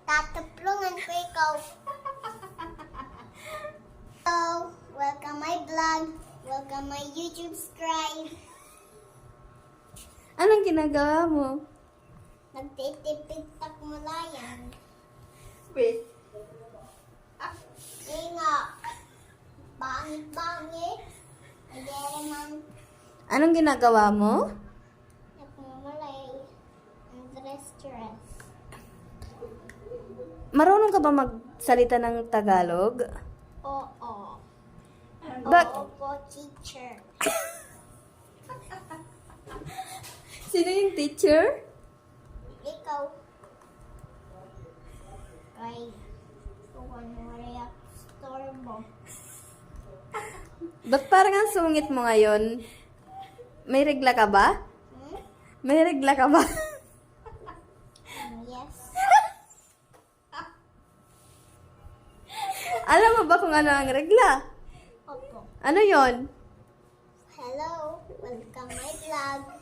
Tataplungan ko ikaw. Hello, welcome my vlog. Welcome my YouTube subscribe. Anong ginagawa mo? Nagtitipid-tak mula yan. Wait. Eh nga. Bangit-bangit. Hindi naman Anong ginagawa mo? nagmamalay. Ang stress. Marunong ka ba magsalita ng Tagalog? Oo. Bak- Oo po, teacher. Sino yung teacher? Ikaw. Kay tuwan mo react store mo. Ba't parang ang sungit mo ngayon? May regla ka ba? Hmm? May regla ka ba? Yes. Alam mo ba kung ano ang regla? Opo. Ano yon? Hello, welcome my vlog.